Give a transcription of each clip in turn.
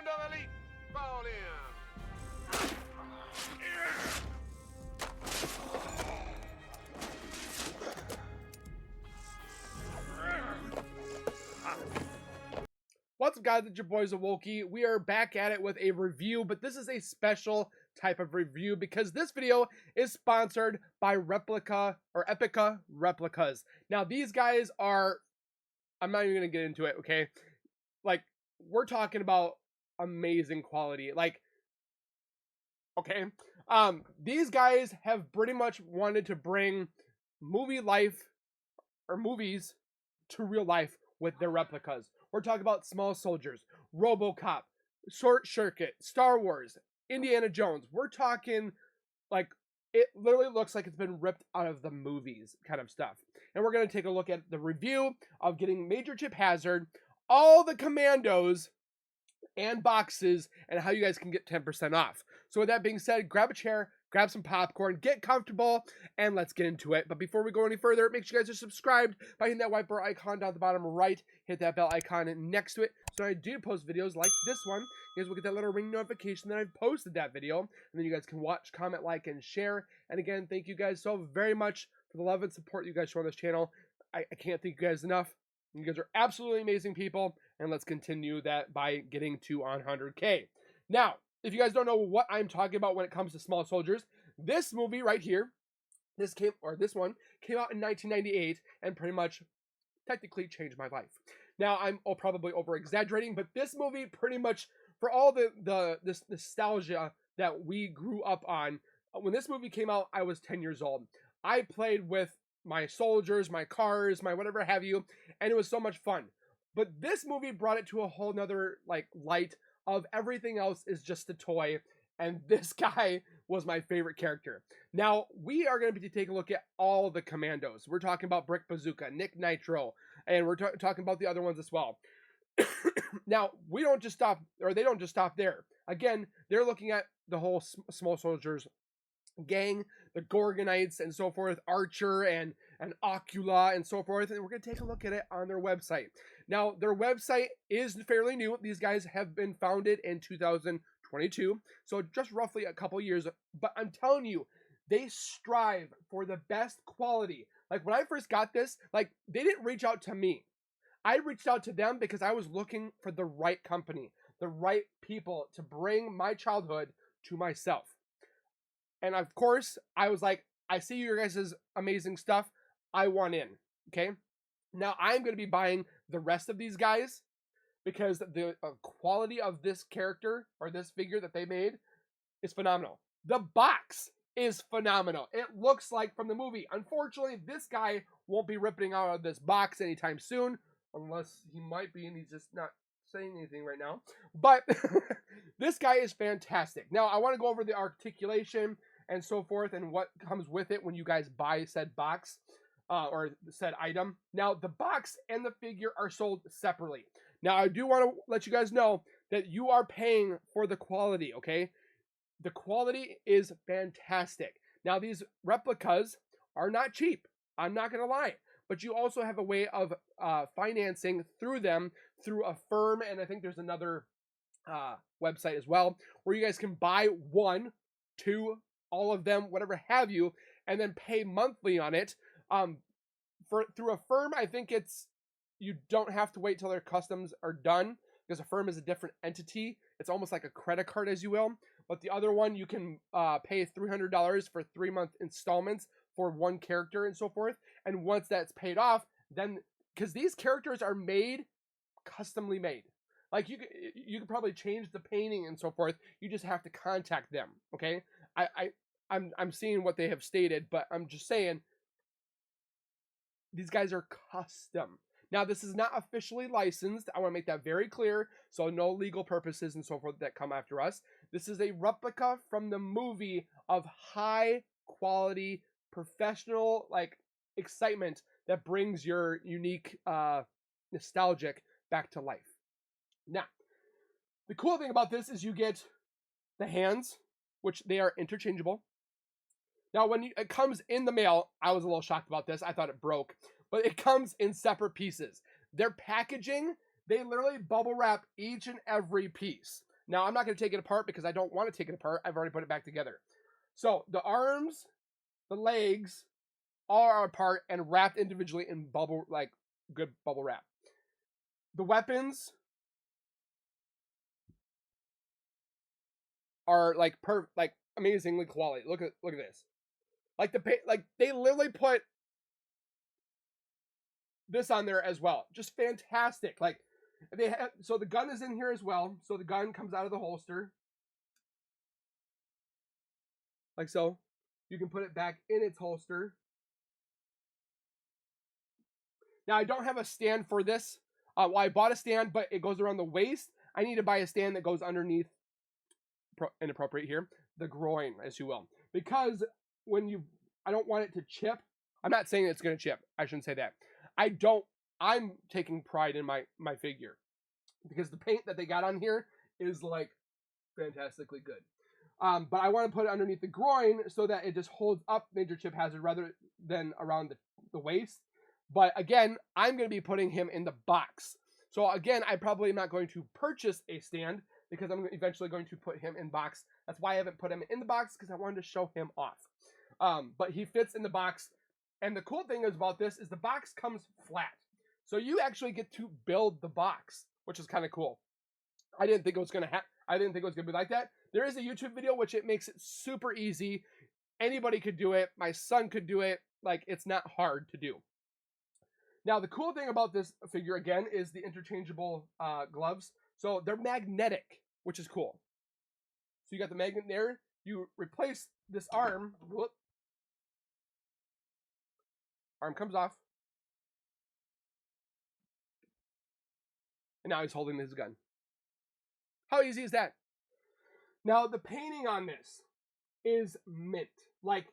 Commando Elite, fall in. What's up, guys? It's your boys Awoki. We are back at it with a review, but this is a special type of review because this video is sponsored by Replica or Epica Replicas. Now, these guys are, I'm not even going to get into it, okay? Like, we're talking about amazing quality. Like, okay, these guys have pretty much wanted to bring movie life or movies to real life with their replicas. We're talking about Small Soldiers, RoboCop, Short Circuit, Star Wars, Indiana Jones. We're talking like it literally looks like it's been ripped out of the movies kind of stuff. And we're going to take a look at the review of getting Major Chip Hazard, all the Commandos, and boxes, and how you guys can get 10% off. So with that being said, grab a chair, grab some popcorn, get comfortable, and let's get into it. But before we go any further, make sure you guys are subscribed by hitting that white bar icon down at the bottom right. Hit that bell icon next to it. So when I do post videos like this one, you guys will get that little ring notification that I've posted that video. And then you guys can watch, comment, like, and share. And again, thank you guys so very much for the love and support you guys show on this channel. I can't thank you guys enough. You guys are absolutely amazing people. And let's continue that by getting to 100K. Now, if you guys don't know what I'm talking about when it comes to Small Soldiers, this movie right here, this one came out in 1998 and pretty much technically changed my life. Now, I'm probably over exaggerating, but this movie pretty much, for all this nostalgia that we grew up on, when this movie came out, I was 10 years old. I played with my soldiers, my cars, my whatever have you, and it was so much fun. But this movie brought it to a whole nother light of everything else is just a toy, and this guy was my favorite character. Now, we are going to be taking a look at all the Commandos. We're talking about Brick Bazooka, Nick Nitro, and we're talking about the other ones as well. Now, we don't just stop, or they don't just stop there. Again, they're looking at the whole Small Soldiers gang, the Gorgonites and so forth, Archer and Ocula and so forth, and we're going to take a look at it on their website. Now, their website is fairly new. These guys have been founded in 2022, so just roughly a couple years, but I'm telling you, they strive for the best quality. Like, when I first got this, they didn't reach out to me. I reached out to them because I was looking for the right company, the right people to bring my childhood to myself. And of course, I was like, I see your guys' amazing stuff. I want in, okay? Now, I'm going to be buying the rest of these guys because the quality of this character or this figure that they made is phenomenal. The box is phenomenal. It looks like from the movie. Unfortunately, this guy won't be ripping out of this box anytime soon, unless he might be, and he's just not saying anything right now. But this guy is fantastic. Now, I want to go over the articulation and so forth, and what comes with it when you guys buy said box or said item. Now, the box and the figure are sold separately. Now, I do want to let you guys know that you are paying for the quality, okay? The quality is fantastic. Now, these replicas are not cheap. I'm not going to lie. But you also have a way of financing through them through a firm, and I think there's another website as well, where you guys can buy one, two, all of them, whatever have you, and then pay monthly on it. Through a firm, I think you don't have to wait till their customs are done, because a firm is a different entity. It's almost like a credit card, as you will. But the other one, you can pay $300 for 3-month installments for one character and so forth. And once that's paid off, then, because these characters are made, customly made. Like, you can probably change the painting and so forth. You just have to contact them, okay? I'm seeing what they have stated, but I'm just saying these guys are custom. Now, this is not officially licensed. I want to make that very clear, so no legal purposes and so forth that come after us. This is a replica from the movie of high quality, professional, excitement that brings your unique, nostalgic back to life. Now, the cool thing about this is you get the hands, which they are interchangeable. Now, when it comes in the mail, I was a little shocked about this. I thought it broke. But it comes in separate pieces. Their packaging, they literally bubble wrap each and every piece. Now, I'm not going to take it apart because I don't want to take it apart. I've already put it back together. So the arms, the legs, all are apart and wrapped individually in bubble, like good bubble wrap. The weapons are like amazingly quality. Look at this. Like they literally put this on there as well. Just fantastic. Like they have, so the gun is in here as well. So the gun comes out of the holster. Like so. You can put it back in its holster. Now I don't have a stand for this. Well, I bought a stand, but it goes around the waist. I need to buy a stand that goes underneath, inappropriate here, the groin, as you will. Because I don't want it to chip. I'm not saying it's going to chip. I shouldn't say that. I'm taking pride in my figure. Because the paint that they got on here is like fantastically good. But I want to put it underneath the groin so that it just holds up major chip hazard rather than around the waist. But again, I'm going to be putting him in the box. So again, I probably am not going to purchase a stand because I'm eventually going to put him in box. That's why I haven't put him in the box, because I wanted to show him off. But he fits in the box. And the cool thing is about this is the box comes flat. So you actually get to build the box, which is kind of cool. I didn't think it was going to be like that. There is a YouTube video which it makes it super easy. Anybody could do it. My son could do it. Like, it's not hard to do. Now, the cool thing about this figure, again, is the interchangeable gloves. So they're magnetic, which is cool. So you got the magnet there. You replace this arm. Whoop. Arm comes off. And now he's holding his gun. How easy is that? Now, the painting on this is mint. Like,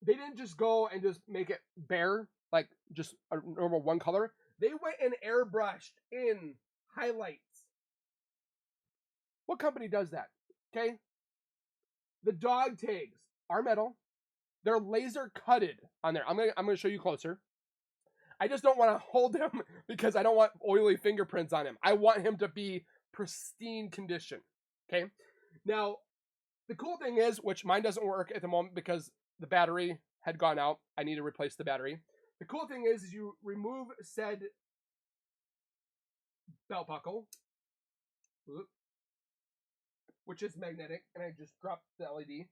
they didn't just go and just make it bare, like just a normal one color. They went and airbrushed in highlights. What company does that? Okay. The dog tags are metal. They're laser cutted on there. I'm gonna show you closer. I just don't want to hold him because I don't want oily fingerprints on him. I want him to be pristine condition. Okay. Now, the cool thing is, which mine doesn't work at the moment because the battery had gone out. I need to replace the battery. The cool thing is you remove said belt buckle, which is magnetic, and I just dropped the LED.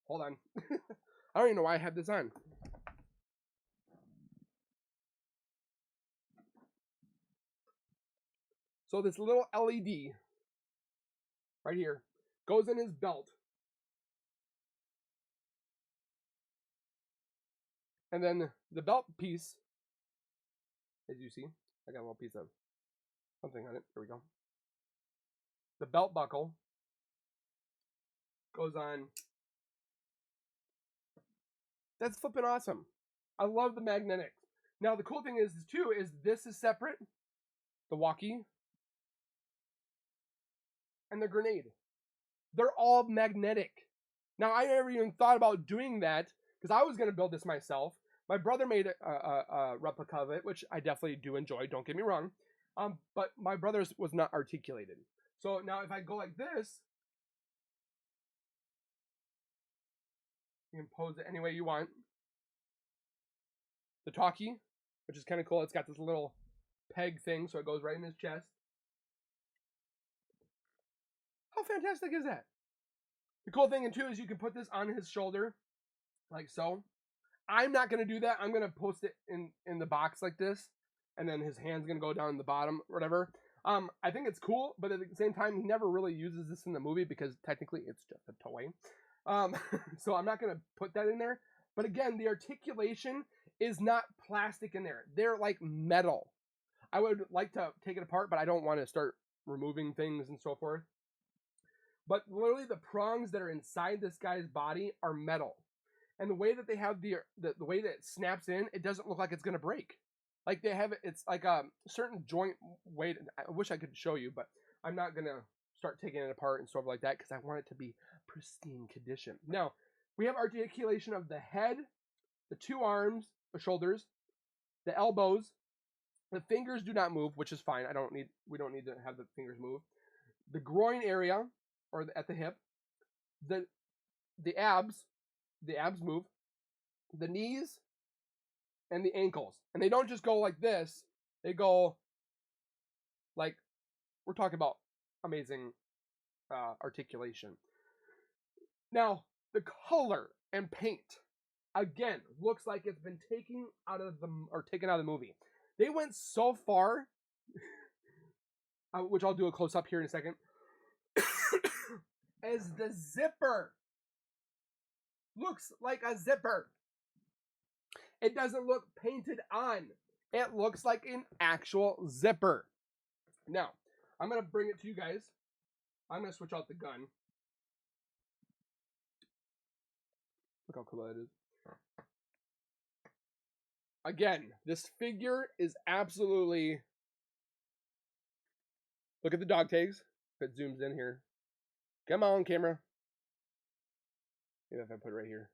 Hold on. I don't even know why I had this on. So this little LED right here goes in his belt. And then the belt piece, as you see, I got a little piece of something on it. There we go. The belt buckle goes on. That's flipping awesome. I love the magnetics. Now, the cool thing is, too, is this is separate. The walkie. And the grenade. They're all magnetic. Now, I never even thought about doing that because I was going to build this myself. My brother made a replica of it, which I definitely do enjoy. Don't get me wrong. But my brother's was not articulated. So now if I go like this, you can pose it any way you want. The talkie, which is kind of cool. It's got this little peg thing, so it goes right in his chest. How fantastic is that? The cool thing, too, is you can put this on his shoulder, like so. I'm not going to do that. I'm going to post it in the box like this, and then his hand's going to go down in the bottom, or whatever. I think it's cool, but at the same time, he never really uses this in the movie because technically it's just a toy. So I'm not going to put that in there. But again, the articulation is not plastic in there. They're like metal. I would like to take it apart, but I don't want to start removing things and so forth. But literally the prongs that are inside this guy's body are metal. And the way that they have the way that it snaps in, it doesn't look like it's going to break. Like they have it, it's like a certain joint weight. I wish I could show you, but I'm not going to start taking it apart and stuff like that because I want it to be pristine condition. Now, we have articulation of the head, the two arms, the shoulders, the elbows. The fingers do not move, which is fine. We don't need to have the fingers move. the groin area, or at the hip, the abs move, the knees, and the ankles. And they don't just go like this, they go like, we're talking about amazing articulation. Now, the color and paint, again, looks like it's been taken out of the movie. They went so far, which I'll do a close up here in a second, as the zipper looks like a zipper. It doesn't look painted on. It looks like an actual zipper. Now, I'm going to bring it to you guys. I'm going to switch out the gun. Look how cool that is. Again, this figure is absolutely... Look at the dog tags. If it zooms in here. Come on, camera. Maybe if I put it right here.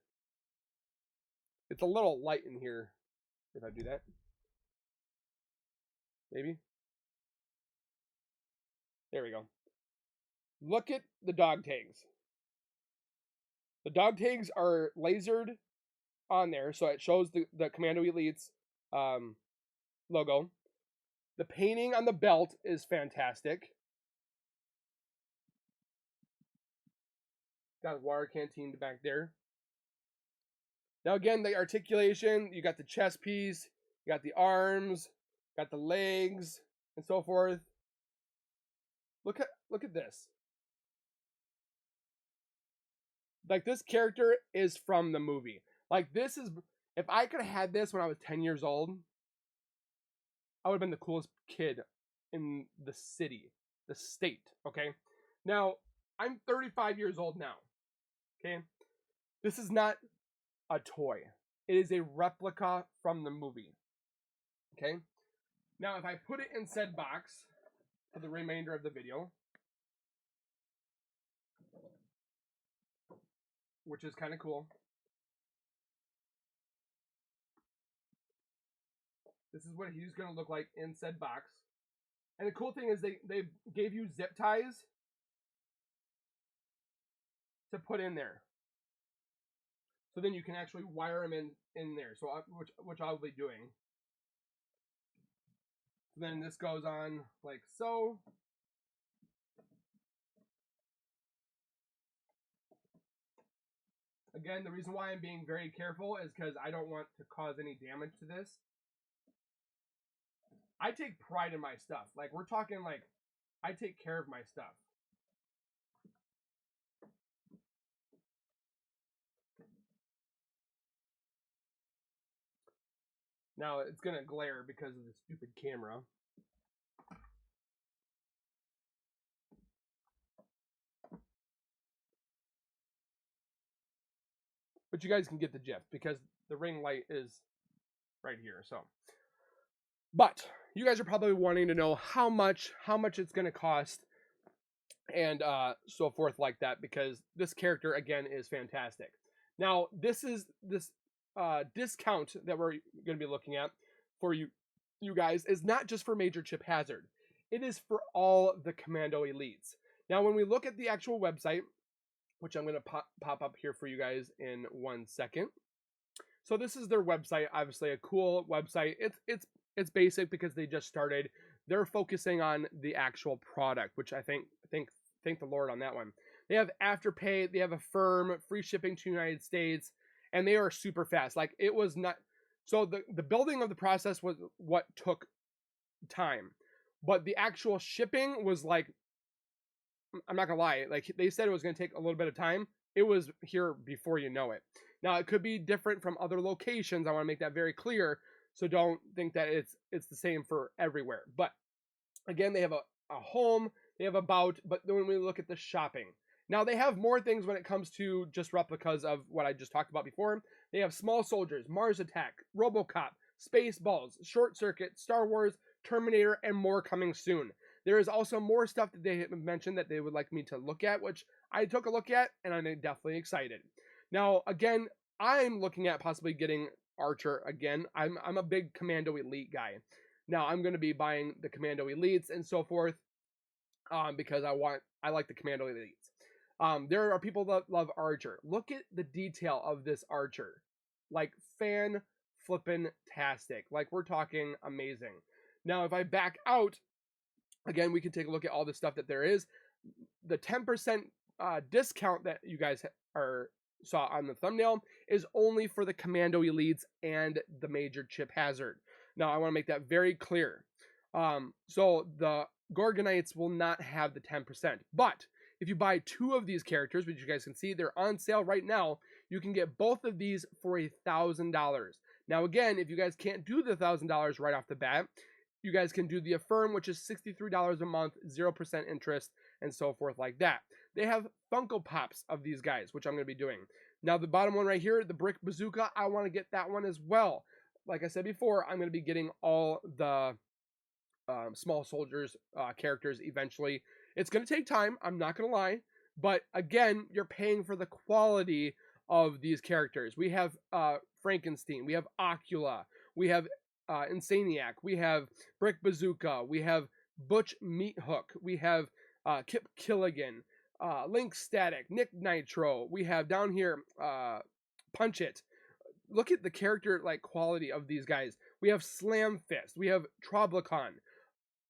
It's a little light in here. If I do that. Maybe. There we go. Look at the dog tags. The dog tags are lasered on there, so it shows the Commando Elite's logo. The painting on the belt is fantastic. Got a water canteen back there. Now again, the articulation, you got the chest piece, you got the arms, got the legs, and so forth. Look at this. Like, this character is from the movie. Like, this is, if I could have had this when I was 10 years old, I would have been the coolest kid in the city, the state, okay? Now, I'm 35 years old now, okay? This is not a toy. It is a replica from the movie, okay? Now, if I put it in said box for the remainder of the video, which is kind of cool. This is what he's going to look like in said box. And the cool thing is they gave you zip ties to put in there. So then you can actually wire them in there. So which I'll be doing. So then this goes on like so. Again, the reason why I'm being very careful is because I don't want to cause any damage to this. I take pride in my stuff. Like, we're talking like, I take care of my stuff. Now, it's going to glare because of the stupid camera. But you guys can get the gist because the ring light is right here. So, but you guys are probably wanting to know how much it's going to cost and so forth like that, because this character again is fantastic. Now, this discount that we're going to be looking at for you guys is not just for Major Chip Hazard. It is for all the Commando Elites. Now, when we look at the actual website, which I'm going to pop up here for you guys in 1 second. So this is their website. Obviously, a cool website. It's basic because they just started. They're focusing on the actual product, which I thank the Lord on that one. They have Afterpay. They have Affirm, free shipping to the United States, and they are super fast. Like, it was not. So the building of the process was what took time, but the actual shipping was like, I'm not gonna lie, like they said it was gonna take a little bit of time. It was here before you know it. Now, it could be different from other locations. I want to make that very clear. So don't think that it's the same for everywhere. But again, they have a home, they have about, but then when we look at the shopping, now they have more things when it comes to just replicas of what I just talked about before. They have Small Soldiers, Mars Attack, RoboCop, Spaceballs, Short Circuit, Star Wars, Terminator, and more coming soon. There is also more stuff that they have mentioned that they would like me to look at, which I took a look at, and I'm definitely excited. Now, again, I'm looking at possibly getting Archer again. I'm a big Commando Elite guy. Now, I'm going to be buying the Commando Elites and so forth. because I like the Commando Elites. There are people that love Archer. Look at the detail of this Archer, like fan flippin' tastic. Like we're talking amazing. Now, if I back out, again, we can take a look at all the stuff that there is. The 10% discount that you guys saw on the thumbnail is only for the Commando Elites and the Major Chip Hazard. Now, I want to make that very clear. So the Gorgonites will not have the 10%. But if you buy 2 of these characters, which you guys can see, they're on sale right now, you can get both of these for $1,000. Now, again, if you guys can't do the $1,000 right off the bat, you guys can do the Affirm, which is $63 a month, 0% interest, and so forth like that. They have Funko Pops of these guys, which I'm going to be doing. Now, the bottom one right here, the Brick Bazooka, I want to get that one as well. Like I said before, I'm going to be getting all the small soldiers characters eventually. It's going to take time, I'm not going to lie. But again, you're paying for the quality of these characters. We have Frankenstein, we have Ocula, we have Insaniac, we have Brick Bazooka, we have Butch Meat Hook, we have Kip Killigan, Link Static, Nick Nitro, we have down here Punch It. Look at the character like quality of these guys. We have Slam Fist, we have Troblicon.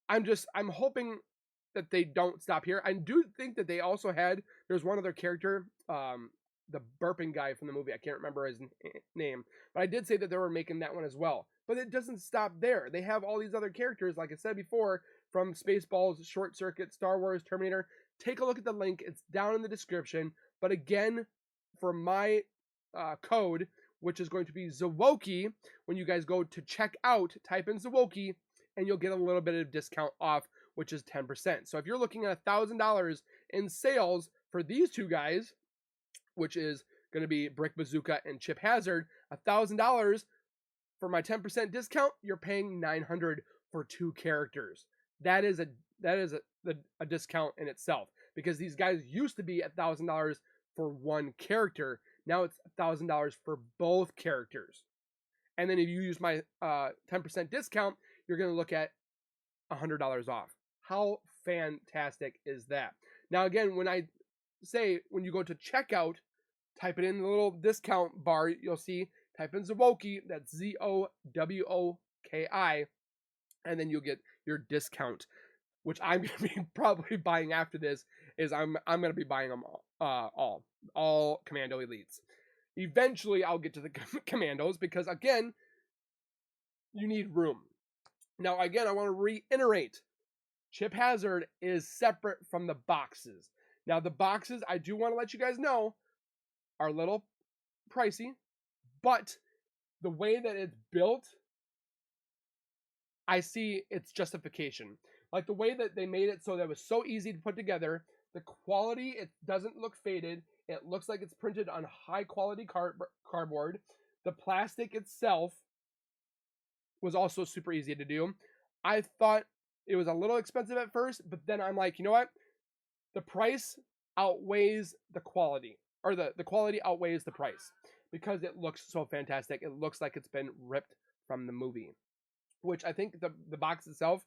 I'm hoping that they don't stop here. I do think that they also had, there's one other character, the burping guy from the movie. I can't remember his name, but I did say that they were making that one as well. But it doesn't stop there. They have all these other characters, like I said before, from Spaceballs, Short Circuit, Star Wars, Terminator. Take a look at the link. It's down in the description. But again, for my code, which is going to be Zawoki, when you guys go to check out, type in Zawoki, and you'll get a little bit of discount off, which is 10%. So if you're looking at $1,000 in sales for these 2 guys, which is going to be Brick Bazooka and Chip Hazard, $1,000 for my 10% discount, you're paying $900 for 2 characters. That is a discount in itself, because these guys used to be $1,000 for 1 character. Now it's $1,000 for both characters. And then if you use my 10% discount, you're going to look at $100 off. How fantastic is that? Now, again, when you go to checkout, type it in the little discount bar, you'll see, type in Zawoki, that's ZOWOKI, and then you'll get your discount, which I'm going to be probably buying after this, is I'm going to be buying them all Commando Elites. Eventually, I'll get to the Commandos, because, again, you need room. Now, again, I want to reiterate, Chip Hazard is separate from the boxes. Now, the boxes, I do want to let you guys know, are a little pricey, but the way that it's built, I see its justification. Like the way that they made it so that it was so easy to put together, the quality, it doesn't look faded. It looks like it's printed on high quality cardboard. The plastic itself was also super easy to do. I thought it was a little expensive at first, but then I'm like, you know what? The price outweighs the quality, or the quality outweighs the price, because it looks so fantastic. It looks like it's been ripped from the movie, which I think the box itself,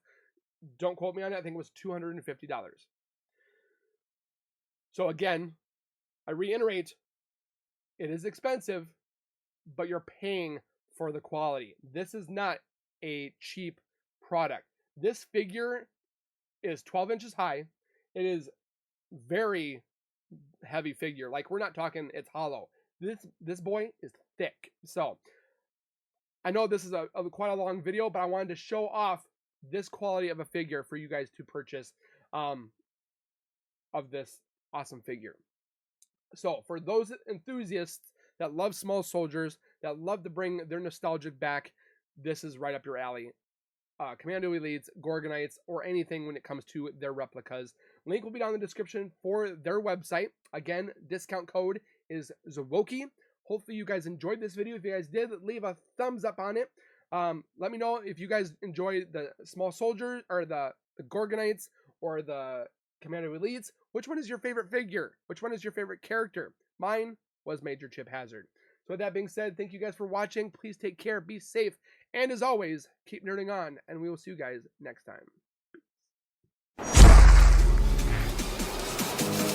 don't quote me on it, I think it was $250. So again, I reiterate, it is expensive, but you're paying for the quality. This is not a cheap product. This figure is 12 inches high. It is very heavy figure. Like, we're not talking it's hollow. This boy is thick. So I know this is quite a long video, but I wanted to show off this quality of a figure for you guys to purchase of this awesome figure. So for those enthusiasts that love small soldiers, that love to bring their nostalgic back, this is right up your alley. Commando Elites, Gorgonites, or anything when it comes to their replicas. Link will be down in the description for their website. Again, discount code is Zawoki. Hopefully you guys enjoyed this video. If you guys did, leave a thumbs up on it. Let me know if you guys enjoyed the small soldiers, or the Gorgonites, or the Commando Elites. Which one is your favorite figure? Which one is your favorite character? Mine was Major Chip Hazard. So with that being said, thank you guys for watching. Please take care, be safe, and as always, keep nerding on, and we will see you guys next time. Bye.